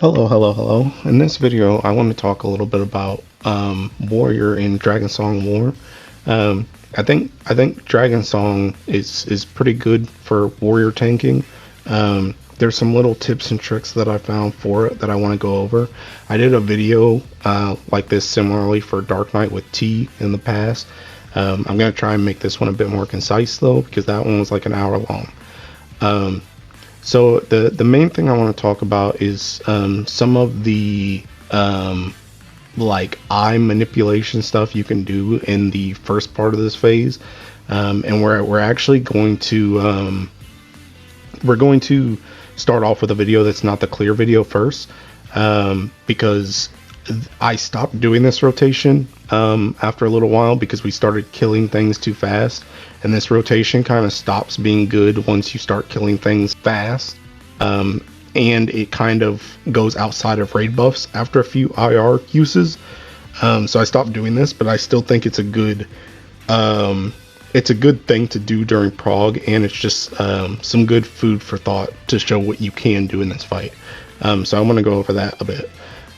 Hello, hello, hello. In this video, I want to talk a little bit about Warrior in Dragonsong War. I think Dragonsong is pretty good for Warrior tanking. There's some little tips and tricks that I found for it that I want to go over. I did a video like this similarly for Dark Knight with T in the past. I'm gonna try and make this one a bit more concise though, because that one was like an hour long. So the main thing I want to talk about is some of the like eye manipulation stuff you can do in the first part of this phase, and we're actually going to start off with a video that's not the clear video first, because I stopped doing this rotation after a little while because we started killing things too fast, and this rotation kind of stops being good once you start killing things fast, and it kind of goes outside of raid buffs after a few IR uses. So I stopped doing this, but I still think it's a good thing to do during prog, and it's just some good food for thought to show what you can do in this fight. So I want to go over that a bit.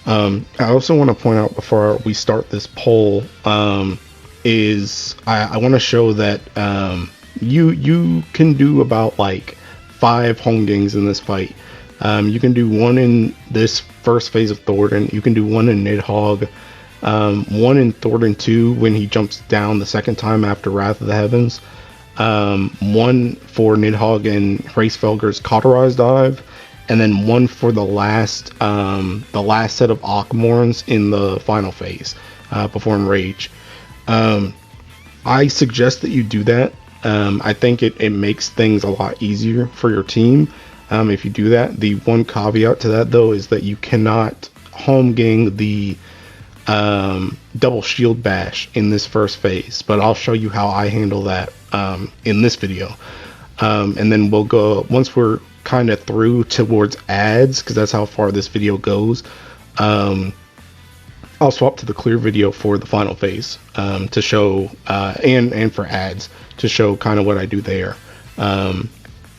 I also want to point out before we start this poll, is I want to show that you can do about like 5 home games in this fight. You can do one in this first phase of Thornton. You can do one in Nidhogg, one in Thornton 2 when he jumps down the second time after Wrath of the Heavens, one for Nidhogg and Hracefelger's Cauterized Dive, and then one for the last set of Akmorns in the final phase before Enrage. I suggest that you do that. I think it makes things a lot easier for your team if you do that. The one caveat to that though is that you cannot home gang the double shield bash in this first phase, but I'll show you how I handle that in this video, and then we'll go, once we're kind of through towards ads, because that's how far this video goes, I'll swap to the clear video for the final phase to show and for ads to show kind of what I do there.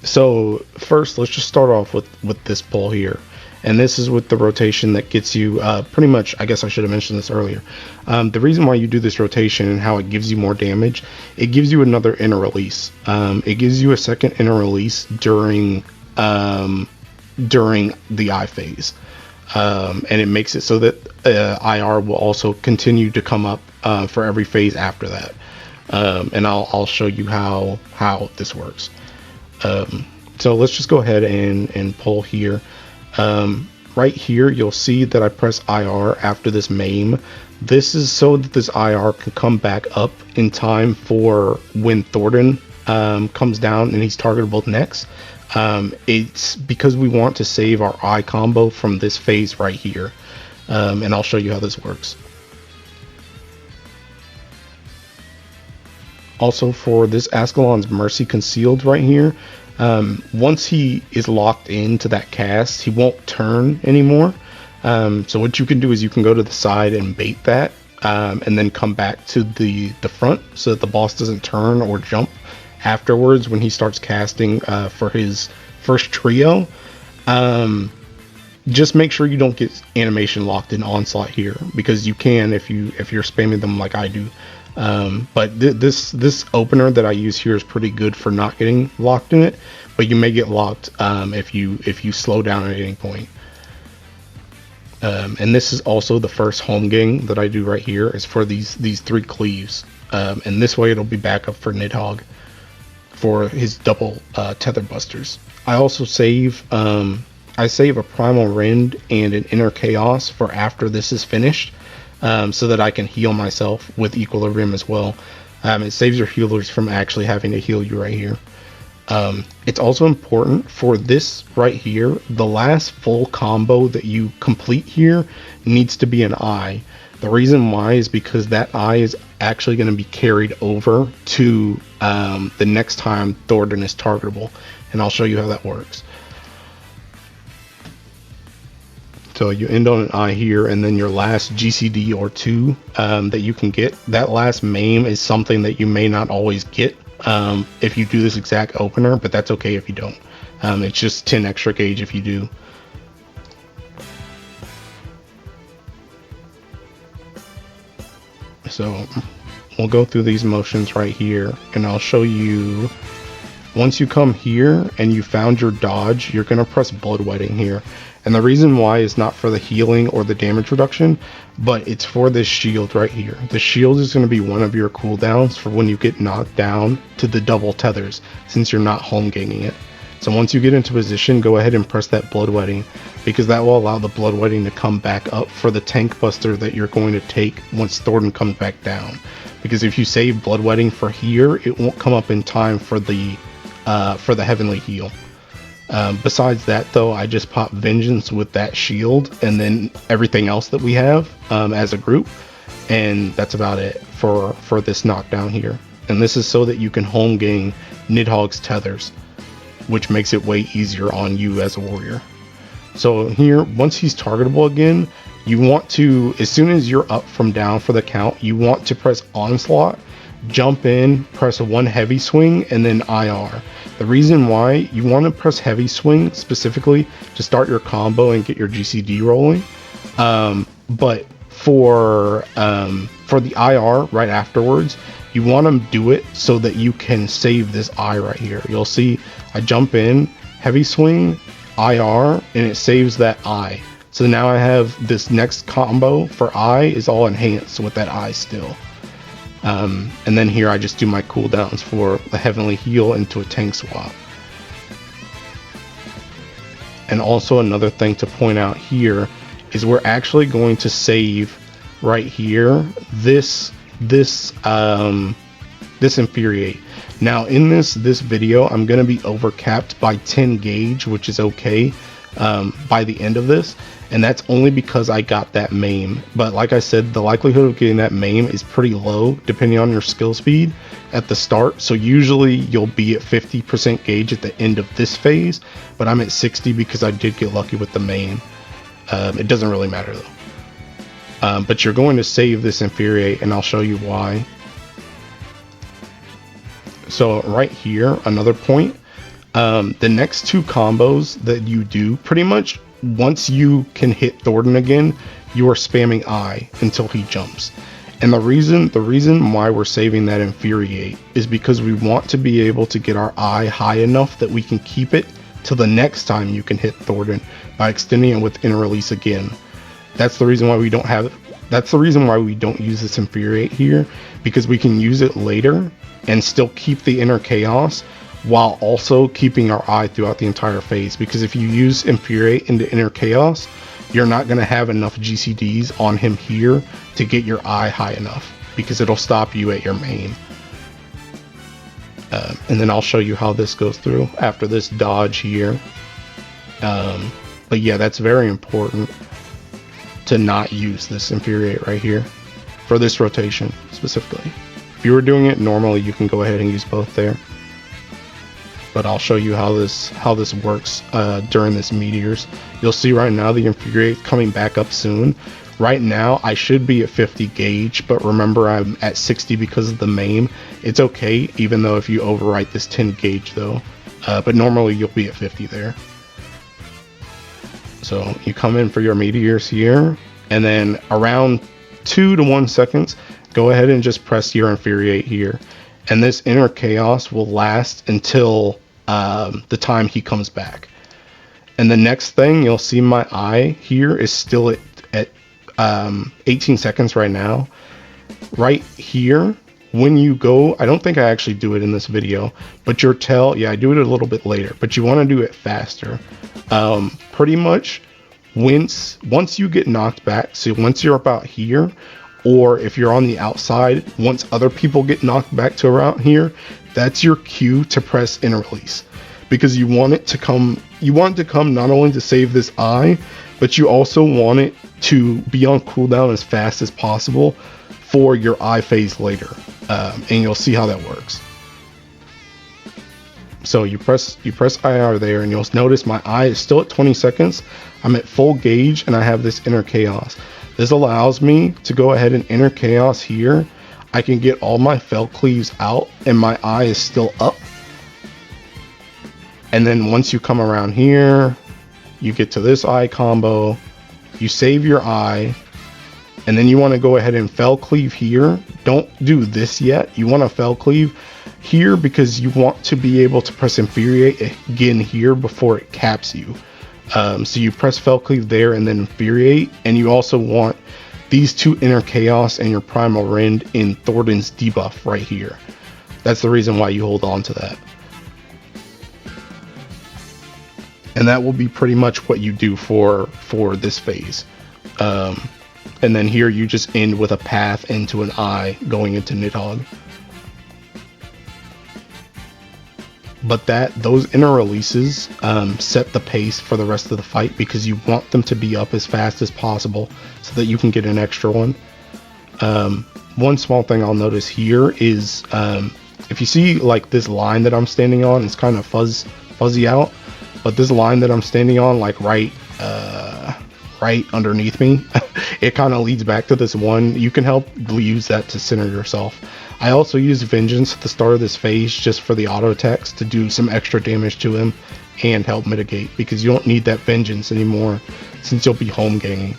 So first, let's just start off with this pull here, and this is with the rotation that gets you pretty much, I guess I should have mentioned this earlier, the reason why you do this rotation and how it gives you more damage, it gives you another inner release. It gives you a second inner release during the I phase, and it makes it so that IR will also continue to come up for every phase after that, and I'll show you how this works. So let's just go ahead and pull here. Right here you'll see that I press IR after this MAME. This is so that this IR can come back up in time for when Thornton comes down and he's targetable next. It's because we want to save our eye combo from this phase right here, and I'll show you how this works. Also, for this Ascalon's Mercy Concealed right here, once he is locked into that cast, he won't turn anymore. So what you can do is you can go to the side and bait that, and then come back to the front so that the boss doesn't turn or jump afterwards when he starts casting for his first trio. Just make sure you don't get animation locked in Onslaught here, because you can if you're spamming them like I do. But this opener that I use here is pretty good for not getting locked in it, but you may get locked if you slow down at any point. And this is also the first home gang that I do right here, is for these 3 cleaves, and this way it'll be backup for Nidhogg for his double tether busters. I also save I save a primal rend and an inner chaos for after this is finished, so that I can heal myself with equilibrium as well. It saves your healers from actually having to heal you right here. It's also important for this right here, the last full combo that you complete here needs to be an eye. The reason why is because that eye is actually going to be carried over to the next time Thornton is targetable, and I'll show you how that works. So you end on an eye here, and then your last GCD or 2 that you can get, that last MAME is something that you may not always get if you do this exact opener, but that's okay if you don't. It's just 10 extra gauge if you do. so we'll go through these motions right here, and I'll show you. Once you come here and you found your dodge, you're going to press Bloodwetting here. And the reason why is not for the healing or the damage reduction, but it's for this shield right here. The shield is going to be one of your cooldowns for when you get knocked down to the double tethers, since you're not home gaining it. So once you get into position, go ahead and press that Bloodwetting, because that will allow the Bloodwetting to come back up for the tank buster that you're going to take once Thornton comes back down. Because if you save Bloodwetting for here, it won't come up in time for the heavenly heal. Besides that though, I just pop Vengeance with that shield and then everything else that we have as a group, and that's about it for this knockdown here. And this is so that you can home gain Nidhogg's tethers, which makes it way easier on you as a warrior. So here, once he's targetable again, you want to, as soon as you're up from down for the count, you want to press Onslaught, jump in, press one heavy swing, and then IR. The reason why you want to press heavy swing specifically to start your combo and get your GCD rolling, but for the IR right afterwards, you want to do it so that you can save this I right here. You'll see I jump in, heavy swing, IR, and it saves that I. So now I have this next combo for I is all enhanced with that I still. And then here I just do my cooldowns for the heavenly heal into a tank swap. And also another thing to point out here is we're actually going to save right here this infuriate. Now in this video I'm going to be overcapped by 10 gauge, which is okay by the end of this, and that's only because I got that maim. But like I said, the likelihood of getting that maim is pretty low depending on your skill speed at the start. So usually you'll be at 50% gauge at the end of this phase, but I'm at 60 because I did get lucky with the maim. It doesn't really matter though. But you're going to save this infuriate, and I'll show you why. So right here, another point, the next two combos that you do, pretty much once you can hit Thornton again, you are spamming I until he jumps. And the reason why we're saving that infuriate is because we want to be able to get our I high enough that we can keep it till the next time you can hit Thornton by extending it with inner release again. That's the reason why we don't use this infuriate here, because we can use it later and still keep the inner chaos while also keeping our eye throughout the entire phase. Because if you use infuriate into inner chaos, you're not going to have enough GCDs on him here to get your eye high enough, because it'll stop you at your main. And then I'll show you how this goes through after this dodge here. But yeah, that's very important to not use this infuriate right here for this rotation specifically. If you were doing it normally, you can go ahead and use both there. But I'll show you how this works during this meteors. You'll see right now the infuriate coming back up soon. Right now I should be at 50 gauge, but remember I'm at 60 because of the maim. It's okay, even though if you overwrite this 10 gauge though. But normally you'll be at 50 there. So you come in for your meteors here, and then around 2 to 1 seconds, go ahead and just press your infuriate here. And this inner chaos will last until the time he comes back. And the next thing, you'll see my eye here is still at 18 seconds right now. Right here, when you go, I don't think I actually do it in this video, but your tail, yeah, I do it a little bit later, but you want to do it faster. Pretty much once you get knocked back, so once you're about here, or if you're on the outside, once other people get knocked back to around here, that's your cue to press inner release, because you want it to come not only to save this eye, but you also want it to be on cooldown as fast as possible for your eye phase later. And you'll see how that works. So you press IR there, and you'll notice my eye is still at 20 seconds. I'm at full gauge, and I have this inner chaos. This allows me to go ahead and inner chaos here. I can get all my fell cleaves out, and my eye is still up. And then once you come around here, you get to this eye combo, you save your eye, And then you want to go ahead and fell cleave here. Don't do this yet. You want to fell cleave here because you want to be able to press infuriate again here before it caps you. So you press fell cleave there and then infuriate, and you also want these two inner chaos and your primal rend in Thornton's debuff right here. That's the reason why you hold on to that. And that will be pretty much what you do for this phase. And then here you just end with a path into an eye going into Nidhogg. But those inner releases set the pace for the rest of the fight, because you want them to be up as fast as possible so that you can get an extra one. One small thing I'll notice here is if you see like this line that I'm standing on, it's kind of fuzzy out, but this line that I'm standing on, like right underneath me, it kind of leads back to this one. You can help use that to center yourself. I also use Vengeance at the start of this phase just for the auto attacks to do some extra damage to him and help mitigate, because you don't need that Vengeance anymore since you'll be home gaining.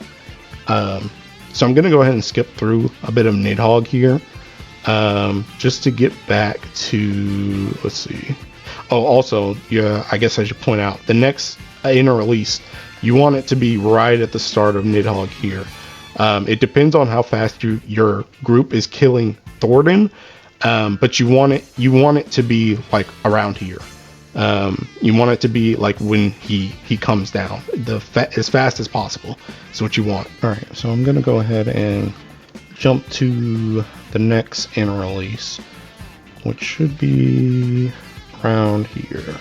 So I'm going to go ahead and skip through a bit of Nidhogg here just to get back to, let's see. Oh, also, yeah, I guess I should point out the next inner release, you want it to be right at the start of Nidhogg here. It depends on how fast your group is killing Thornton, but you want it to be like around here. You want it to be like when he comes down, as fast as possible. Is what you want. All right, so I'm gonna go ahead and jump to the next inner release, which should be around here.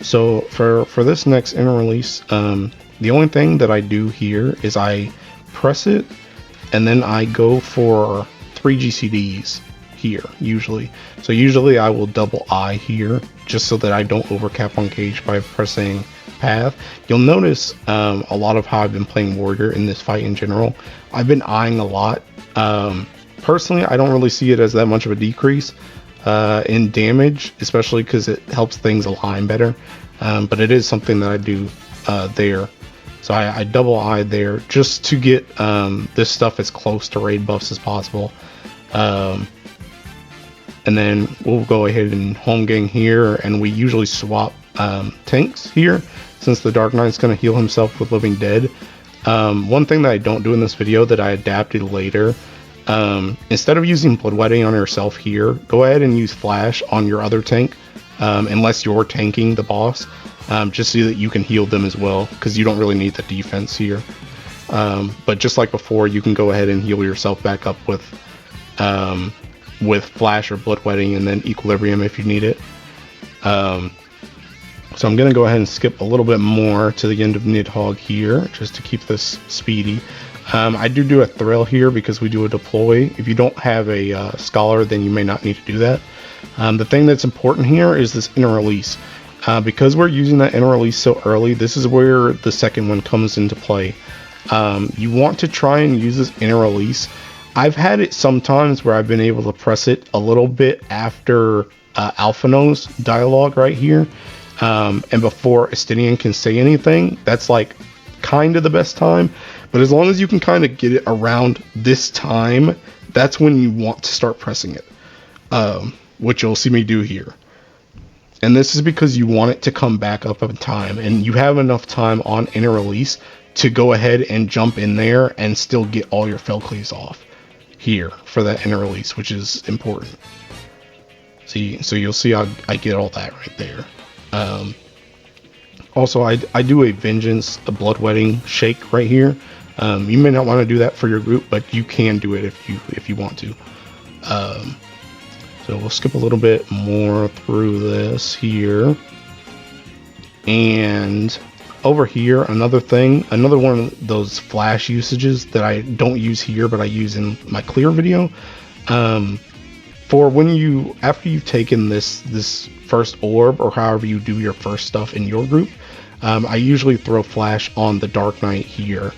So for this next inner release, the only thing that I do here is I press it and then I go for 3 GCDs here usually. So usually I will double I here just so that I don't overcap on cage by pressing path. You'll notice a lot of how I've been playing warrior in this fight in general. I've been eyeing a lot. Personally, I don't really see it as that much of a decrease in damage, especially because it helps things align better, but it is something that I do there. So I double eye there just to get this stuff as close to raid buffs as possible. And then we'll go ahead and home gang here, and we usually swap tanks here since the Dark Knight's going to heal himself with Living Dead. One thing that I don't do in this video that I adapted later, instead of using Bloodwetting on yourself here, go ahead and use Flash on your other tank, unless you're tanking the boss, just so that you can heal them as well, because you don't really need the defense here. But just like before, you can go ahead and heal yourself back up with Flash or Bloodwetting, and then Equilibrium if you need it. So I'm going to go ahead and skip a little bit more to the end of Nidhogg here, just to keep this speedy. I do a thrill here because we do a deploy. If you don't have a scholar, then you may not need to do that. The thing that's important here is this inner release. Because we're using that inner release so early, this is where the second one comes into play. You want to try and use this inner release. I've had it sometimes where I've been able to press it a little bit after Alphino's dialogue right here. And before Estinian can say anything. That's like kind of the best time. But as long as you can kind of get it around this time, that's when you want to start pressing it. Which you'll see me do here. And this is because you want it to come back up in time. And you have enough time on inner release to go ahead and jump in there and still get all your fell cleaves off here for that inner release, which is important. See, so you'll see I get all that right there. Also, I do a Vengeance, a Bloodwetting shake right here. You may not want to do that for your group, but you can do it if you want to. So we'll skip a little bit more through this here. And over here, another one of those flash usages that I don't use here, but I use in my clear video. For after you've taken this first orb, or however you do your first stuff in your group, I usually throw flash on the Dark Knight here,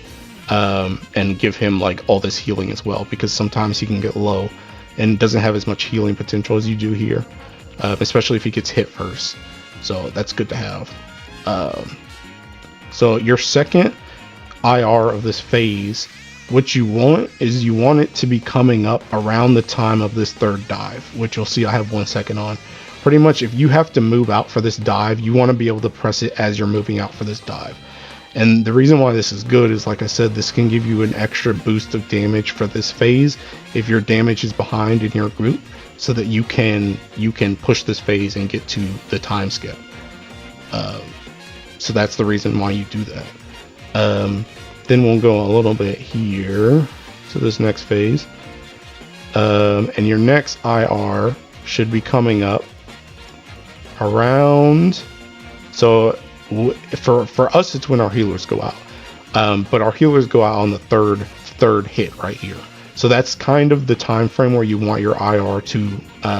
and give him like all this healing as well, because sometimes he can get low and doesn't have as much healing potential as you do here, especially if he gets hit first. So that's good to have. So your second IR of this phase what you want is you want it to be coming up around the time of this third dive, which you'll see I have 1 second on. Pretty much if you have to move out for this dive, you want to be able to press it as you're moving out for this dive. And the reason why this is good is, like I said, this can give you an extra boost of damage for this phase if your damage is behind in your group, so that you can push this phase and get to the time skip. So that's the reason why you do that. Then we'll go a little bit here to this next phase. And your next IR should be coming up around, so for us it's when our healers go out, but our healers go out on the third hit right here. So that's kind of the time frame where you want your IR to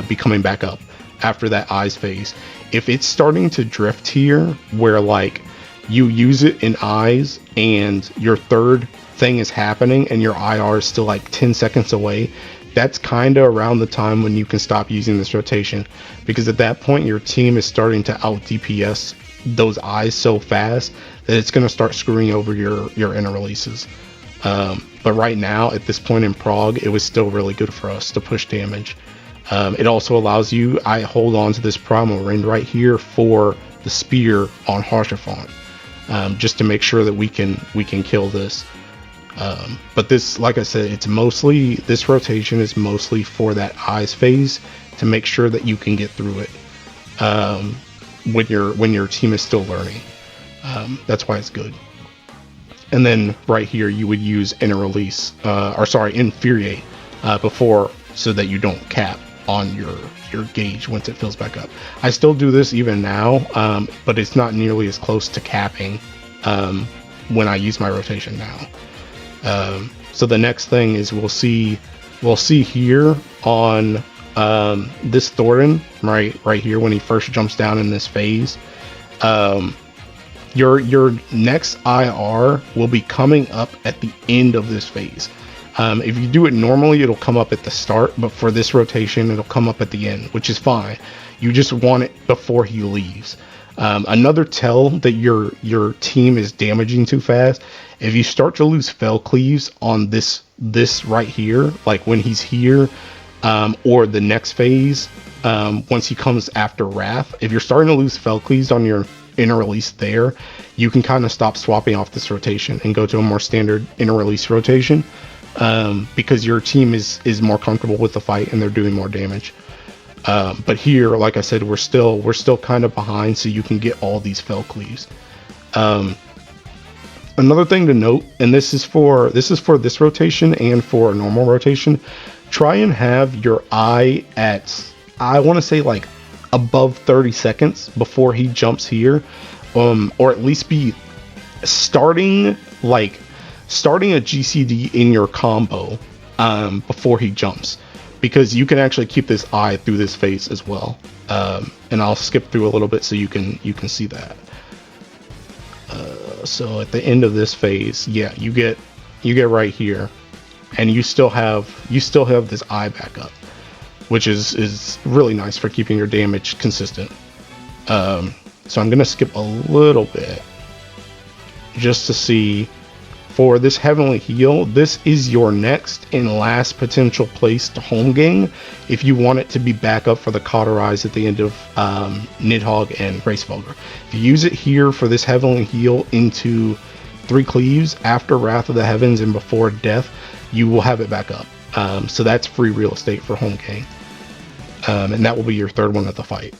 be coming back up after that eyes phase. If it's starting to drift here, where like you use it in eyes and your third thing is happening and your IR is still like 10 seconds away, that's kind of around the time when you can stop using this rotation, because at that point your team is starting to out DPS those eyes so fast that it's going to start screwing over your inner releases. But right now at this point in Prog, it was still really good for us to push damage. It also allows you, I hold on to this primal ring right here for the spear on Harshaphant, just to make sure that we can kill this. But this, like I said, this rotation is mostly for that eyes phase, to make sure that you can get through it when your team is still learning. That's why it's good. And then right here you would use infuriate before, so that you don't cap on your gauge once it fills back up. I still do this even now, but it's not nearly as close to capping when I use my rotation now. So the next thing is we'll see here on this Thorin right here when he first jumps down in this phase. Your next IR will be coming up at the end of this phase. If you do it normally, it'll come up at the start, but for this rotation, it'll come up at the end, which is fine. You just want it before he leaves. Another tell that your team is damaging too fast, if you start to lose fell cleaves on this right here, like when he's here, or the next phase, once he comes after Wrath, if you're starting to lose fell cleaves on your inner release there, you can kind of stop swapping off this rotation and go to a more standard inner release rotation, because your team is more comfortable with the fight and they're doing more damage. But here, like I said, we're still kind of behind, so you can get all these fell cleaves. Another thing to note, and this is for this rotation and for a normal rotation, try and have your eye at, I want to say, like above 30 seconds before he jumps here, or at least be starting a GCD in your combo before he jumps, because you can actually keep this eye through this phase as well. And I'll skip through a little bit so you can see that. So at the end of this phase, yeah, you get right here, and you still have this eye back up, which is really nice for keeping your damage consistent. So I'm gonna skip a little bit just to see. For this Heavenly Heal, this is your next and last potential place to home gang if you want it to be back up for the Cauterize at the end of Nidhogg and Gracevogger. If you use it here for this Heavenly Heal into 3 cleaves after Wrath of the Heavens and before Death, you will have it back up. So that's free real estate for home gang. And that will be your third one of the fight.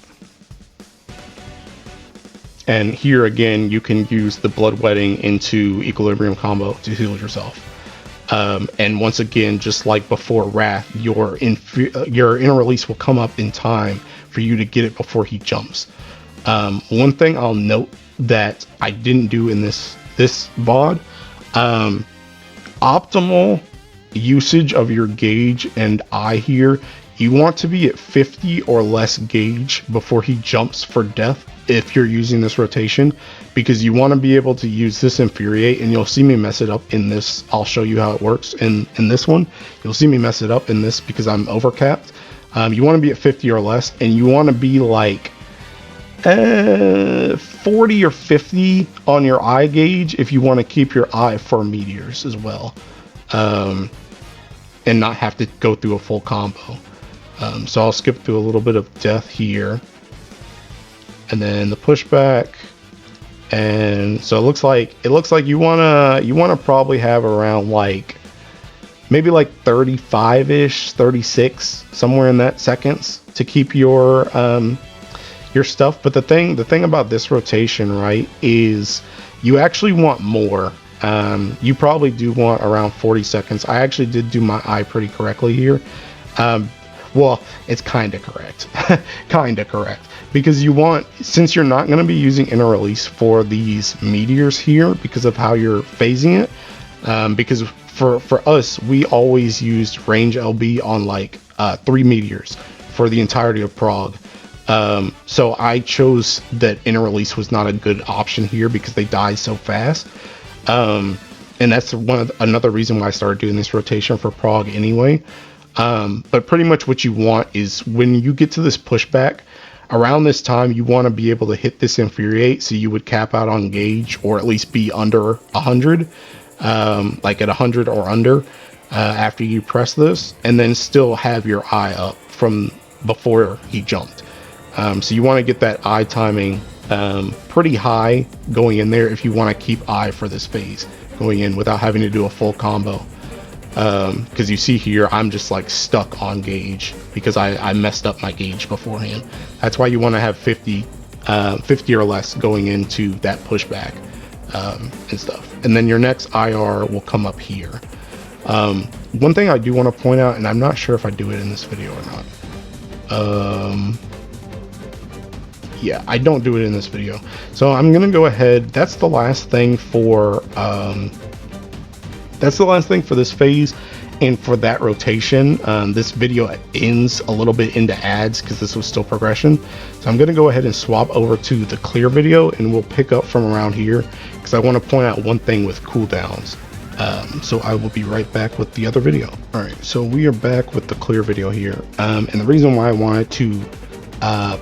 And here again, you can use the Bloodwetting into Equilibrium combo to heal yourself. And once again, just like before Wrath, your inner release will come up in time for you to get it before he jumps. One thing I'll note that I didn't do in this VOD, optimal usage of your gauge and eye here, you want to be at 50 or less gauge before he jumps for death if you're using this rotation, because you want to be able to use this infuriate, and you'll see me mess it up in this. I'll show you how it works in this one. You'll see me mess it up in this because I'm overcapped. You want to be at 50 or less, and you want to be like 40 or 50 on your eye gauge if you want to keep your eye for meteors as well. and not have to go through a full combo. So I'll skip through a little bit of death here, and then the pushback. And so it looks like you wanna probably have around like maybe like 35-ish, 36, somewhere in that seconds to keep your stuff. But the thing about this rotation, right, is you actually want more. You probably do want around 40 seconds. I actually did do my eye pretty correctly here. Well, it's kind of correct. Kind of correct. Because you want, since you're not going to be using inner release for these meteors here because of how you're phasing it, because for us, we always used range LB on like 3 meteors for the entirety of Prague. So I chose that inner release was not a good option here because they die so fast. And that's another reason why I started doing this rotation for Prague anyway. But pretty much what you want is when you get to this pushback, around this time you want to be able to hit this infuriate, so you would cap out on gauge, or at least be under 100, like at 100 or under, after you press this, and then still have your eye up from before he jumped. So you want to get that eye timing pretty high going in there if you want to keep eye for this phase going in without having to do a full combo. Because you see here, I'm just like stuck on gauge because I messed up my gauge beforehand. That's why you want to have 50 or less going into that pushback and stuff. And then your next IR will come up here. One thing I do want to point out, and I'm not sure if I do it in this video or not. Yeah, I don't do it in this video. So I'm gonna go ahead. That's the last thing for this phase and for that rotation. This video ends a little bit into ads because this was still progression. So I'm going to go ahead and swap over to the clear video, and we'll pick up from around here because I want to point out one thing with cooldowns. So I will be right back with the other video. All right, so we are back with the clear video here. And the reason why I wanted to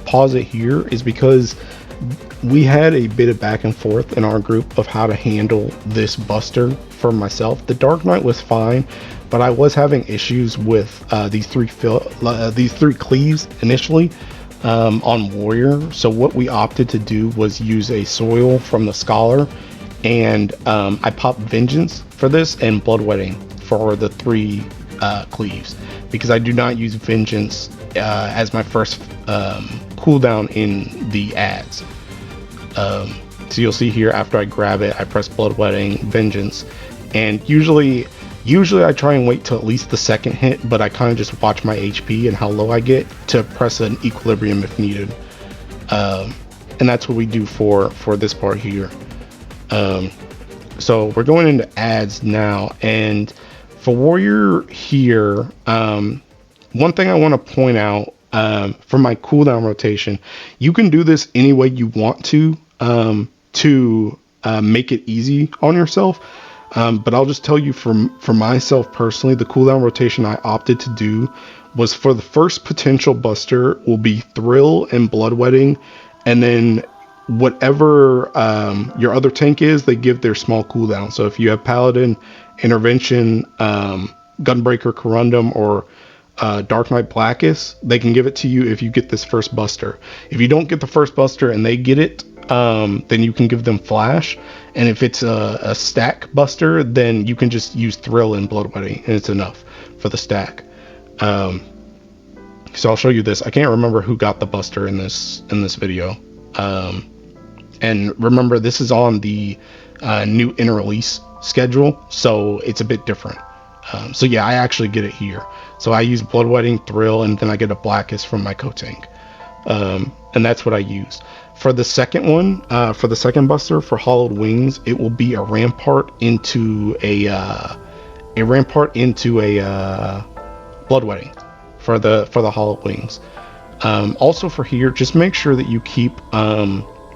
pause it here is because we had a bit of back and forth in our group of how to handle this buster for myself. The Dark Knight was fine, but I was having issues with these three cleaves initially on Warrior. So what we opted to do was use a soil from the Scholar, and I popped Vengeance for this and Bloodwetting for the 3 cleaves, because I do not use Vengeance as my first cooldown in the ads. So you'll see here, after I grab it, I press Bloodwetting, Vengeance, and usually I try and wait till at least the second hit, but I kind of just watch my HP and how low I get to press an equilibrium if needed. And that's what we do for this part here. So we're going into ads now, and for Warrior here, one thing I want to point out, for my cooldown rotation, you can do this any way you want to make it easy on yourself. But I'll just tell you, for myself personally, the cooldown rotation I opted to do was, for the first potential buster will be Thrill and Bloodwetting, and then whatever your other tank is, they give their small cooldown. So if you have Paladin, Intervention, Gunbreaker, Corundum, or Dark Knight Blackest, they can give it to you if you get this first buster. If you don't get the first buster and they get it, then you can give them Flash. And if it's a stack buster, then you can just use Thrill and Bloodwetting, and it's enough for the stack. So I'll show you this. I can't remember who got the buster in this video. And remember, this is on the new inner release schedule, so it's a bit different. So yeah, I actually get it here. So I use Bloodwetting, Thrill, and then I get a Blackest from my co-tank. And that's what I use. For the second one, for the second buster, for Hollowed Wings, it will be a rampart into a Bloodwetting for the Hollowed Wings. Also for here, just make sure that you keep,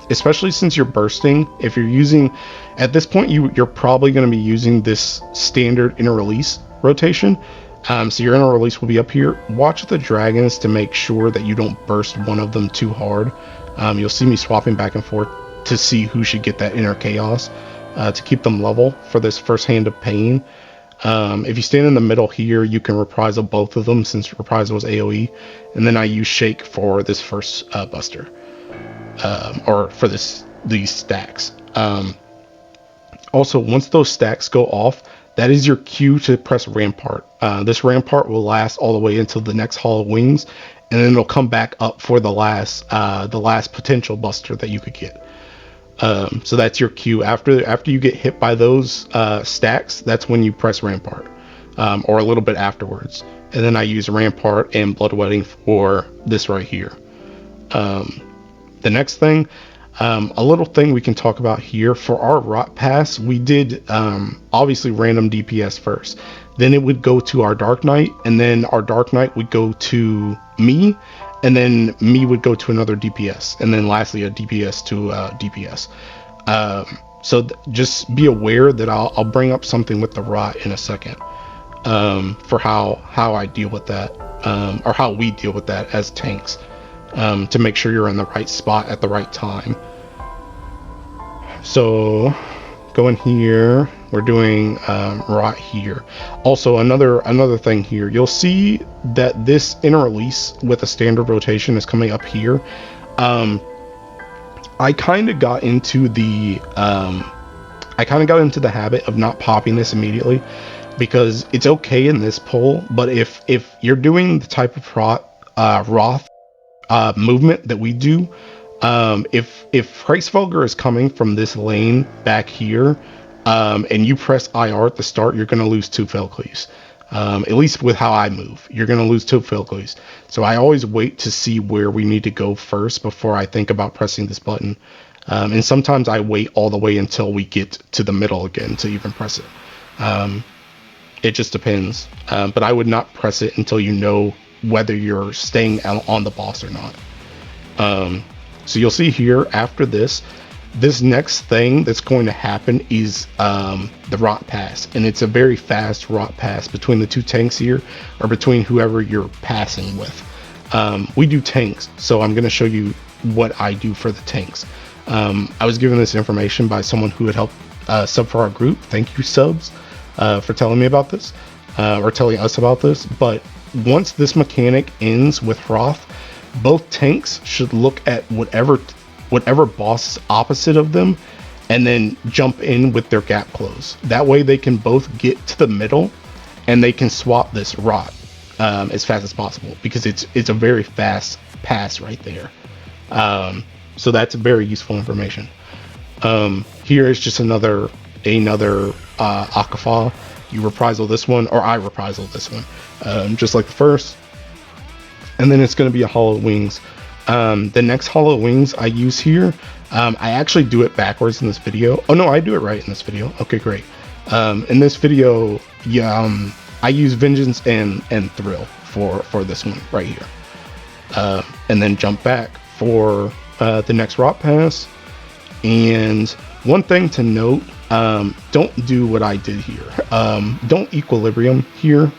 especially since you're bursting, if you're using, at this point you're probably going to be using this standard inner release rotation. So your inner release will be up here. Watch the dragons to make sure that you don't burst one of them too hard. You'll see me swapping back and forth to see who should get that inner chaos, to keep them level for this first hand of pain. If you stand in the middle here, you can reprisal both of them since reprisal was AoE, and then I use shake for this first buster, or for these stacks. Also, once those stacks go off, that is your cue to press Rampart. This Rampart will last all the way until the next Hollow Wings, and then it'll come back up for the last potential buster that you could get. So that's your cue. After you get hit by those stacks, that's when you press Rampart, or a little bit afterwards. And then I use Rampart and Bloodwetting for this right here. The next thing, a little thing we can talk about here, for our Rot Pass, we did obviously random DPS first. Then it would go to our Dark Knight, and then our Dark Knight would go to me, and then me would go to another DPS, and then lastly a DPS to DPS. So just be aware that I'll bring up something with the Rot in a second, for how I deal with that, or how we deal with that as tanks. To make sure you're in the right spot at the right time. So go in here, we're doing Rot here. Also, another thing here, you'll see that this inner release with a standard rotation is coming up here. I kind of got into the habit of not popping this immediately, because it's okay in this pull, but if you're doing the type of Roth movement that we do, if Hraesvelgr is coming from this lane back here, and you press IR at the start, you're going to lose 2 fail cleaves. At least with how I move, you're going to lose 2 fail cleaves. So I always wait to see where we need to go first before I think about pressing this button. And sometimes I wait all the way until we get to the middle again to even press it. It just depends. But I would not press it until you know whether you're staying on the boss or not. So you'll see here after this next thing that's going to happen is the Rot Pass, and it's a very fast Rot Pass between the 2 tanks here, or between whoever you're passing with. We do tanks, so I'm going to show you what I do for the tanks. I was given this information by someone who had helped sub for our group. Thank you, subs, for telling me about this, or telling us about this. But once this mechanic ends with Roth, both tanks should look at whatever boss is opposite of them, and then jump in with their gap close. That way they can both get to the middle, and they can swap this Rot as fast as possible, because it's a very fast pass right there. So that's very useful information. Here is just another Akafa. You reprisal this one, or I reprisal this one, just like the first. And then it's going to be a Hollow Wings. The next Hollow Wings I use here, I actually do it backwards in this video. Oh no, I do it right in this video. Okay, great. In this video, yeah, I use Vengeance and Thrill for this one right here. And then jump back for the next Rot Pass. And one thing to note, don't do what I did here. Don't Equilibrium here,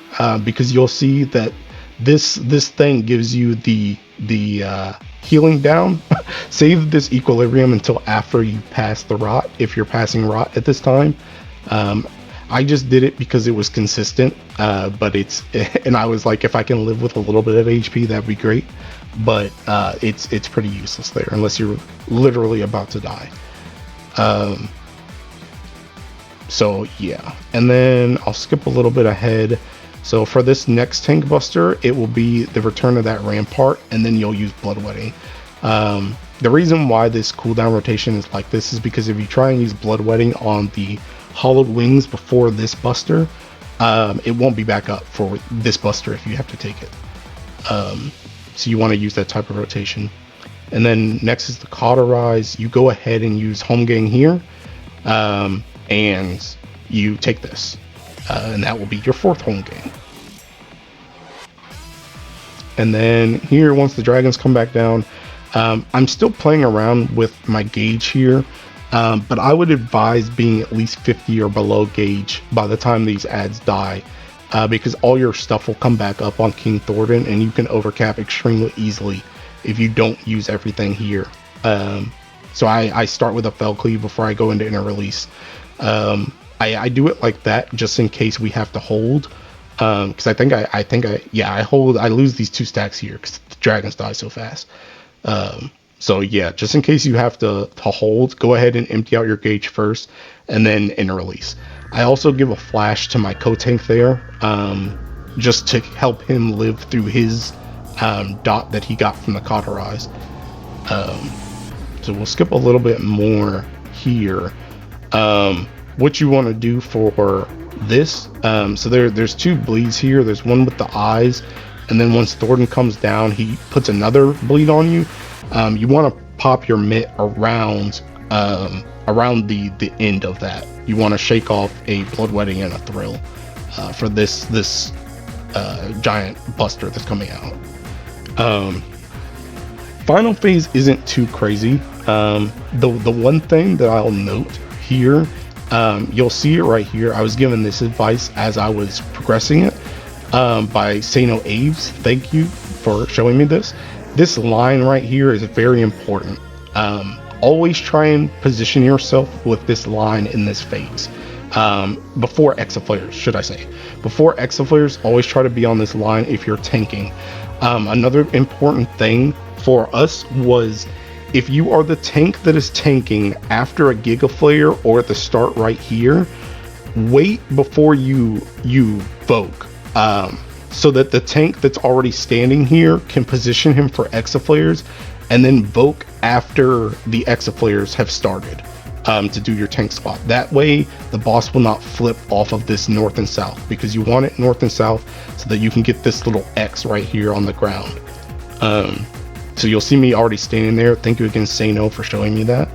because you'll see that this thing gives you the healing down. Save this Equilibrium until after you pass the Rot, if you're passing Rot at this time. I just did it because it was consistent, but and I was like, if I can live with a little bit of HP, that'd be great. But it's pretty useless there unless you're literally about to die. So yeah, and then I'll skip a little bit ahead. So for this next tank buster, it will be the return of that Rampart, and then you'll use Bloodwetting. The reason why this cooldown rotation is like this is because if you try and use Bloodwetting on the Hollowed Wings before this buster, it won't be back up for this buster if you have to take it. So you want to use that type of rotation. And then next is the Cauterize. You go ahead and use Home Gang here, and you take this. And that will be your 4th Home Gang. And then here, once the dragons come back down, I'm still playing around with my gauge here, but I would advise being at least 50 or below gauge by the time these ads die, because all your stuff will come back up on King Thornton, and you can overcap extremely easily if you don't use everything here. So I start with a Fell Cleave before I go into inner release. I do it like that just in case we have to hold. Because I think I hold. I lose these 2 stacks here because the dragons die so fast. So yeah, just in case you have to hold, go ahead and empty out your gauge first, and then in release. I also give a flash to my co-tank there, just to help him live through his dot that he got from the cauterize. So we'll skip a little bit more here. What you want to do for this, so there's 2 bleeds here. There's one with the eyes, and then once Thornton comes down, he puts another bleed on you. You want to pop your mitt around the end of that. You want to shake off a bloodwetting and a thrill for this giant buster that's coming out. Final phase isn't too crazy. The one thing that I'll note here, you'll see it right here. I was given this advice as I was progressing it by Sano Aves. Thank you for showing me this. This line right here is very important. Always try and position yourself with this line in this phase. Before exaflares, should I say. Before exaflares, always try to be on this line if you're tanking. Another important thing for us was, if you are the tank that is tanking after a Gigaflare or at the start right here, wait before you voke. So that the tank that's already standing here can position him for exaflares, and then voke after the exaflares have started to do your tank spot. That way the boss will not flip off of this north and south, because you want it north and south so that you can get this little X right here on the ground. So you'll see me already standing there. Thank you again, Sano, for showing me that.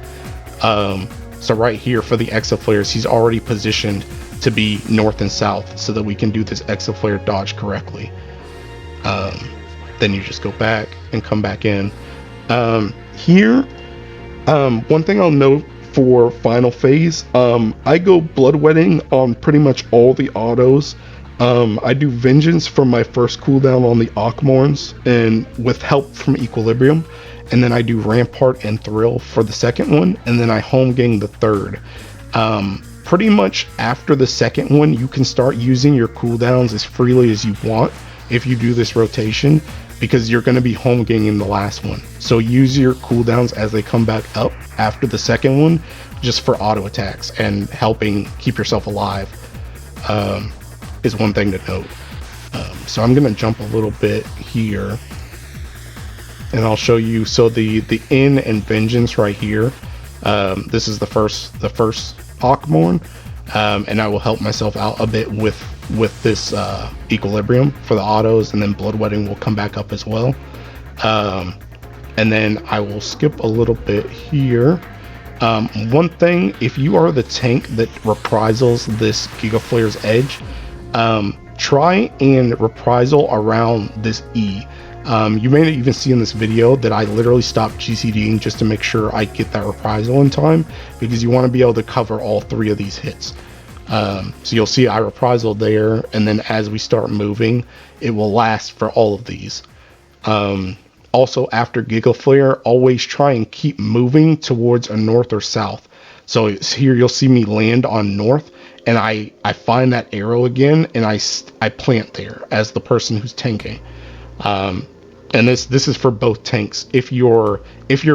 So right here for the exaflares, he's already positioned to be north and south so that we can do this exaflare dodge correctly. Then you just go back and come back in. Here, one thing I'll note for final phase, I go bloodwetting on pretty much all the autos. I do vengeance for my first cooldown on the Akmorns and with help from equilibrium, and then I do rampart and thrill for the second one, and then I home gang the third. Pretty much after the second one, you can start using your cooldowns as freely as you want if you do this rotation, because you're going to be home ganging the last one. So use your cooldowns as they come back up after the second one, just for auto attacks and helping keep yourself alive, is one thing to note. So I'm going to jump a little bit here, and I'll show you. So the in and vengeance right here, this is the first Akmorn, and I will help myself out a bit with this equilibrium for the autos, and then bloodwetting will come back up as well. And then I will skip a little bit here. One thing, if you are the tank that reprisals this Gigaflare's edge, try and reprisal around this E. You may even see in this video that I literally stopped GCDing just to make sure I get that reprisal in time, because you want to be able to cover all 3 of these hits. So you'll see I reprisal there, and then as we start moving, it will last for all of these. Also, after Gigaflare, always try and keep moving towards a north or south. So here you'll see me land on north, and I find that arrow again, and I plant there as the person who's tanking. And this is for both tanks. If you're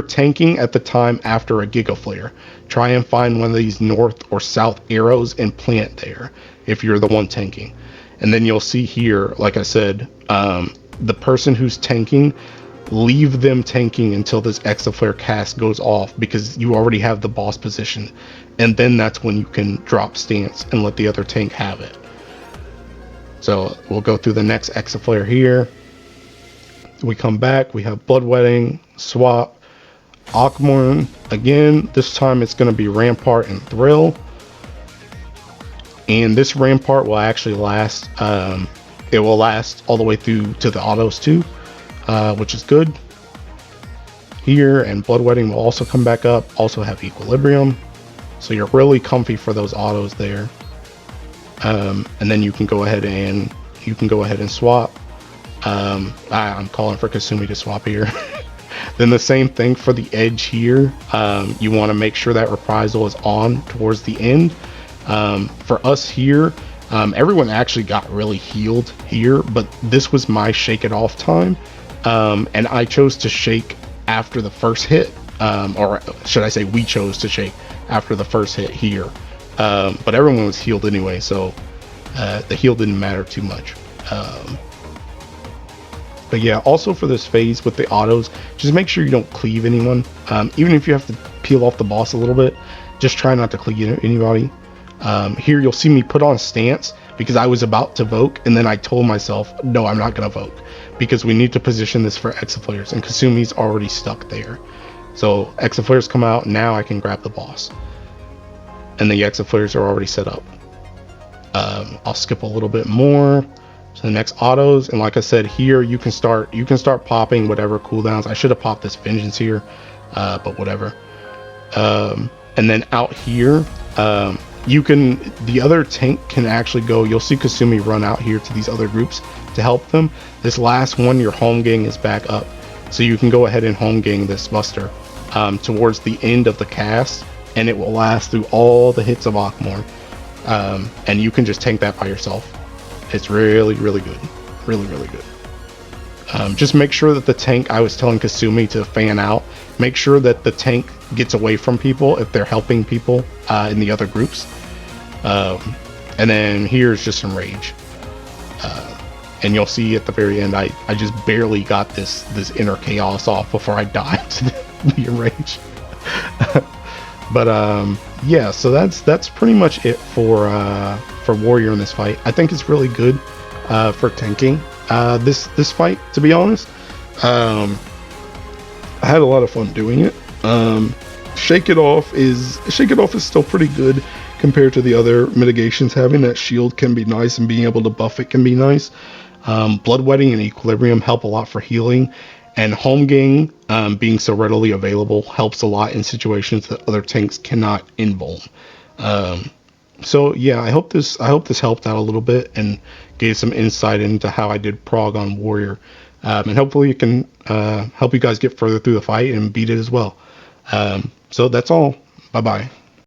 tanking at the time after a Gigaflare, try and find one of these north or south arrows and plant there if you're the one tanking. And then you'll see here, like I said, the person who's tanking, leave them tanking until this Exaflare cast goes off, because you already have the boss position, and then that's when you can drop stance and let the other tank have it. So we'll go through the next Exaflare here. We come back, we have bloodwetting, swap, Akmorn again. This time it's going to be rampart and thrill, and this rampart will actually last. It will last all the way through to the autos too, which is good. Here, and bloodwetting will also come back up. Also have equilibrium, so you're really comfy for those autos there. And then you can go ahead and swap. I'm calling for Kasumi to swap here. Then the same thing for the edge here. You want to make sure that reprisal is on towards the end. For us here, everyone actually got really healed here, but this was my shake it off time, and I chose to shake after the first hit, or should I say we chose to shake after the first hit here, but everyone was healed anyway, so the heal didn't matter too much. But yeah, also for this phase with the autos, just make sure you don't cleave anyone. Even if you have to peel off the boss a little bit, just try not to cleave anybody. Here you'll see me put on stance because I was about to voke, and then I told myself, no, I'm not going to voke because we need to position this for Exit Flares, and Kasumi's already stuck there. So Exit Flares come out, now I can grab the boss. And the Exit Flares are already set up. I'll skip a little bit more to the next autos, and like I said, here you can start popping whatever cooldowns. I should have popped this vengeance here, but whatever. And then out here, the other tank can actually go. You'll see Kasumi run out here to these other groups to help them. This last one, your home gang is back up, so you can go ahead and home gang this Buster towards the end of the cast, and it will last through all the hits of Akmor. And you can just tank that by yourself. It's really, really good. Really, really good. Just make sure that the tank, I was telling Kasumi to fan out, make sure that the tank gets away from people if they're helping people in the other groups. And then here's just some rage. And you'll see at the very end, I just barely got this inner chaos off before I died to the enrage. But yeah, so that's pretty much it for Warrior in this fight. I think it's really good for tanking this fight, to be honest. I had a lot of fun doing it. Shake It Off is still pretty good compared to the other mitigations. Having that shield can be nice, and being able to buff it can be nice. Bloodwetting and Equilibrium help a lot for healing, and Home Gang being so readily available helps a lot in situations that other tanks cannot invuln. So yeah, I hope this helped out a little bit and gave some insight into how I did prog on Warrior, and hopefully it can help you guys get further through the fight and beat it as well. So that's all. Bye bye.